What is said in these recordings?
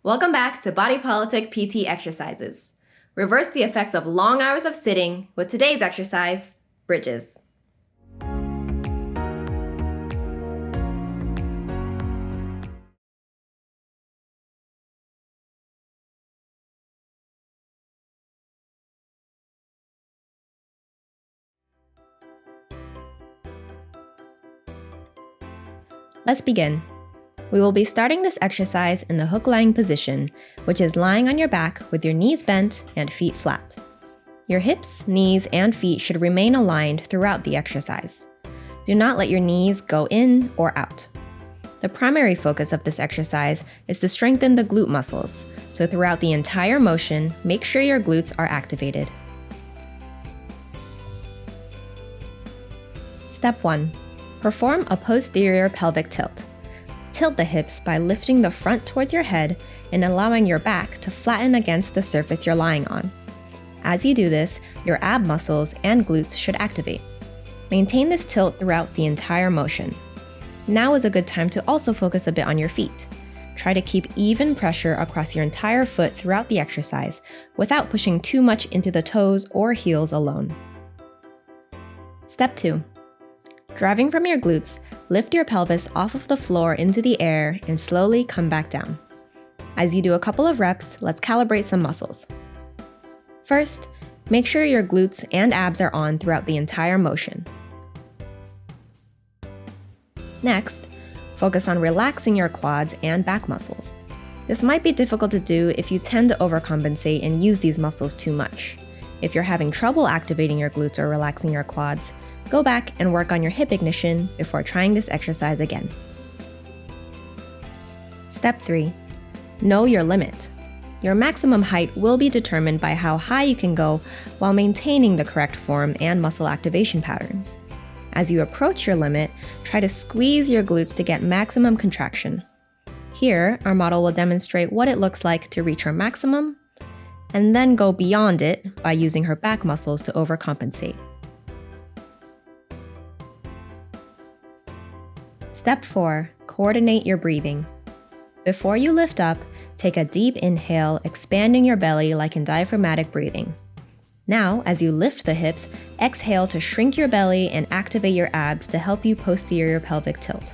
Welcome back to Body Politic PT exercises. Reverse the effects of long hours of sitting with today's exercise, bridges. Let's begin. We will be starting this exercise in the hook lying position, which is lying on your back with your knees bent and feet flat. Your hips, knees, and feet should remain aligned throughout the exercise. Do not let your knees go in or out. The primary focus of this exercise is to strengthen the glute muscles, so throughout the entire motion, make sure your glutes are activated. Step 1. Perform a posterior pelvic tilt. Tilt the hips by lifting the front towards your head and allowing your back to flatten against the surface you're lying on. As you do this, your ab muscles and glutes should activate. Maintain this tilt throughout the entire motion. Now is a good time to also focus a bit on your feet. Try to keep even pressure across your entire foot throughout the exercise without pushing too much into the toes or heels alone. Step 2. Driving from your glutes, lift your pelvis off of the floor into the air and slowly come back down. As you do a couple of reps, let's calibrate some muscles. First, make sure your glutes and abs are on throughout the entire motion. Next, focus on relaxing your quads and back muscles. This might be difficult to do if you tend to overcompensate and use these muscles too much. If you're having trouble activating your glutes or relaxing your quads, go back and work on your hip ignition before trying this exercise again. Step 3. Know your limit. Your maximum height will be determined by how high you can go while maintaining the correct form and muscle activation patterns. As you approach your limit, try to squeeze your glutes to get maximum contraction. Here, our model will demonstrate what it looks like to reach her maximum, and then go beyond it by using her back muscles to overcompensate. Step 4. Coordinate your breathing. Before you lift up, take a deep inhale, expanding your belly like in diaphragmatic breathing. Now, as you lift the hips, exhale to shrink your belly and activate your abs to help you posterior pelvic tilt.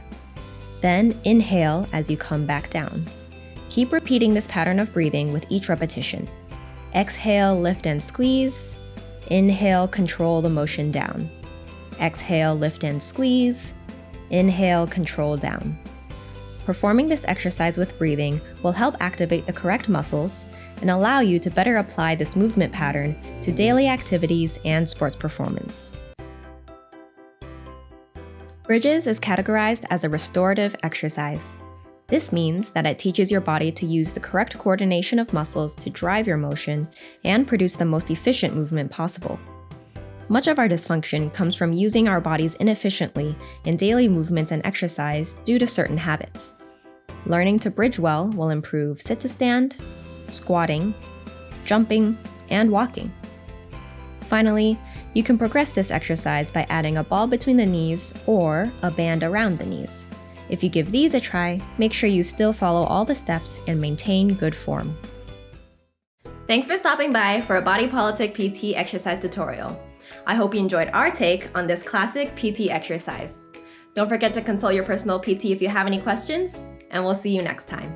Then inhale as you come back down. Keep repeating this pattern of breathing with each repetition. Exhale, lift and squeeze. Inhale, control the motion down. Exhale, lift and squeeze. Inhale, control down. Performing this exercise with breathing will help activate the correct muscles and allow you to better apply this movement pattern to daily activities and sports performance. Bridges is categorized as a restorative exercise. This means that it teaches your body to use the correct coordination of muscles to drive your motion and produce the most efficient movement possible. Much of our dysfunction comes from using our bodies inefficiently in daily movements and exercise due to certain habits. Learning to bridge well will improve sit-to-stand, squatting, jumping, and walking. Finally, you can progress this exercise by adding a ball between the knees or a band around the knees. If you give these a try, make sure you still follow all the steps and maintain good form. Thanks for stopping by for a Body Politic PT exercise tutorial. I hope you enjoyed our take on this classic PT exercise. Don't forget to consult your personal PT if you have any questions, and we'll see you next time.